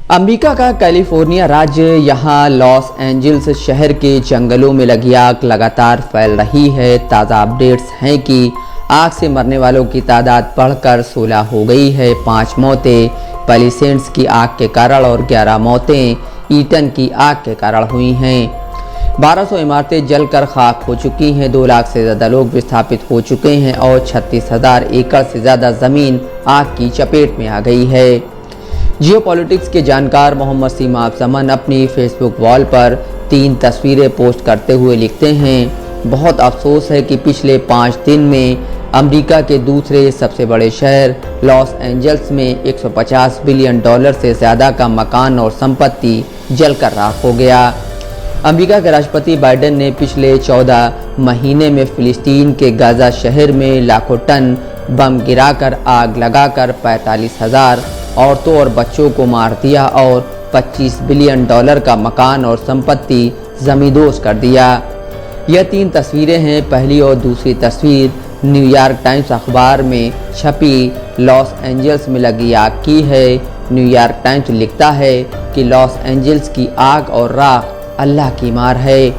America का California राज्य यहाँ लॉस एंजल्स शहर के जंगलों में लगी आग लगातार फैल रही है। ताज़ा अपडेट्स हैं कि आग से मरने वालों की तादाद बढ़कर 16 हो गई है। 5 मौतें पैलिसेड्स की आग के कारण और 11 मौतें ईटन की आग के कारण हुई हैं। 1200 इमारतें जलकर खाक हो चुकी हैं। 2 लाख से ज़्यादा लोग विस्थापित हो चुके हैं और 36,000 एकड़ से ज़्यादा ज़मीन आग की चपेट में आ गई है। जियोपॉलिटिक्स के जानकार मोहम्मद सीमा अफजमन अपनी फेसबुक वॉल पर 3 तस्वीरें पोस्ट करते हुए लिखते हैं, बहुत अफसोस है कि पिछले 5 दिन में अमेरिका के दूसरे सबसे बड़े शहर लॉस एंजल्स में $150 बिलियन से ज़्यादा का मकान और संपत्ति जलकर राख हो गया। अमेरिका के राष्ट्रपति बाइडेन ने पिछले 14 महीने में फिलिस्तीन के गाजा शहर में लाखों टन बम गिराकर आग लगाकर 45,000 औरतों और बच्चों को मार दिया और $25 बिलियन का मकान और संपत्ति जमींदोज कर दिया। यह 3 तस्वीरें हैं। पहली और दूसरी तस्वीर न्यूयॉर्क टाइम्स अखबार में छपी लॉस एंजल्स में लगी आग की है। न्यूयॉर्क टाइम्स लिखता है कि लॉस एंजल्स की आग और राख अल्लाह की मार है।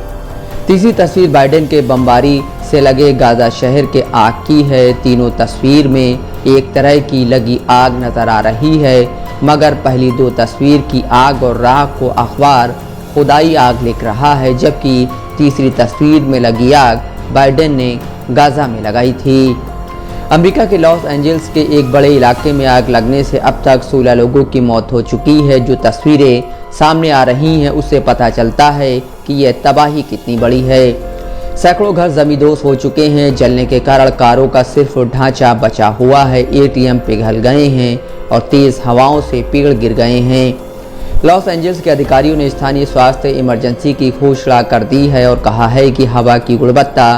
तीसरी तस्वीर बाइडेन के बमबारी से लगे गाजा शहर के आग की है। तीनों तस्वीर में एक तरह की लगी आग नजर आ रही है, मगर पहली 2 तस्वीर की आग और राख को अखबार खुदाई आग लिख रहा है, जबकि तीसरी तस्वीर में लगी आग बाइडेन ने गाजा में लगाई थी। अमेरिका के लॉस एंजल्स के एक बड़े इलाके में आग लगने से अब तक 16 लोगों की मौत हो चुकी है। जो तस्वीरें सामने आ रही हैं उससे पता चलता है कि यह तबाही कितनी बड़ी है। सैकड़ों घर जमींदोज हो चुके हैं। जलने के कारण कारों का सिर्फ ढांचा बचा हुआ है। एटीएम पिघल गए हैं और तेज हवाओं से पेड़ गिर गए हैं। लॉस एंजल्स के अधिकारियों ने स्थानीय स्वास्थ्य इमरजेंसी की घोषणा कर दी है और कहा है कि हवा की गुणवत्ता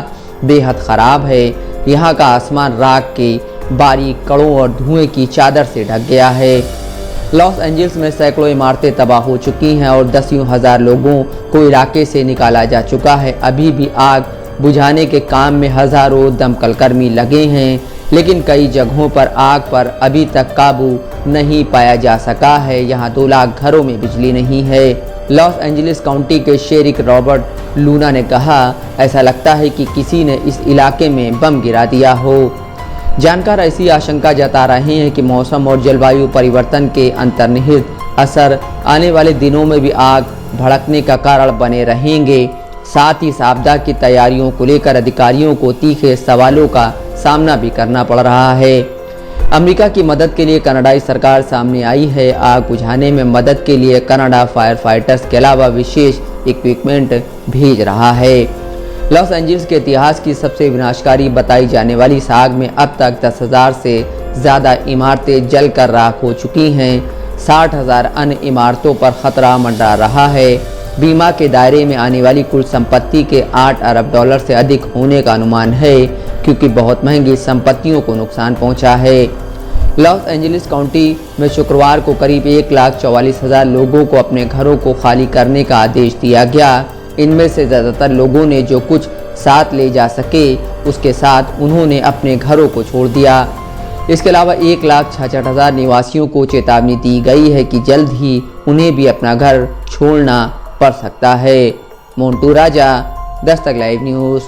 बेहद ख़राब है। यहाँ का आसमान राख के बारीक कणों और धुएं की चादर से ढक गया है। लॉस एंजल्स में सैकड़ों इमारतें तबाह हो चुकी हैं और दसियों हज़ार लोगों को इलाके से निकाला जा चुका है। अभी भी आग बुझाने के काम में हज़ारों दमकल कर्मी लगे हैं, लेकिन कई जगहों पर आग पर अभी तक काबू नहीं पाया जा सका है। यहाँ 2 लाख घरों में बिजली नहीं है। लॉस एंजलिस काउंटी के शेरिक रॉबर्ट लूना ने कहा, ऐसा लगता है कि किसी ने इस इलाके में बम गिरा दिया हो। जानकार ऐसी आशंका जता रहे हैं कि मौसम और जलवायु परिवर्तन के अंतर्निहित असर आने वाले दिनों में भी आग भड़कने का कारण बने रहेंगे। साथ ही इस आपदा की तैयारियों को लेकर अधिकारियों को तीखे सवालों का सामना भी करना पड़ रहा है। अमेरिका की मदद के लिए कनाडाई सरकार सामने आई है। आग बुझाने में मदद के लिए कनाडा फायर फाइटर्स के अलावा विशेष इक्विपमेंट भेज रहा है। लॉस एंजल्स के इतिहास की सबसे विनाशकारी बताई जाने वाली इस आग में अब तक 10,000 से ज़्यादा इमारतें जलकर राख हो चुकी हैं। 60,000 अन्य इमारतों पर खतरा मंडरा रहा है। बीमा के दायरे में आने वाली कुल संपत्ति के $8 अरब से अधिक होने का अनुमान है, क्योंकि बहुत महंगी संपत्तियों को नुकसान पहुंचा है। लॉस एंजलिस काउंटी में शुक्रवार को करीब 1,44,000 लोगों को अपने घरों को खाली करने का आदेश दिया गया। इनमें से ज़्यादातर लोगों ने जो कुछ साथ ले जा सके उसके साथ उन्होंने अपने घरों को छोड़ दिया। इसके अलावा 1,66,000 निवासियों को चेतावनी दी गई है कि जल्द ही उन्हें भी अपना घर छोड़ना पड़ सकता है। मोन्टू राजा, दस्तक लाइव न्यूज़।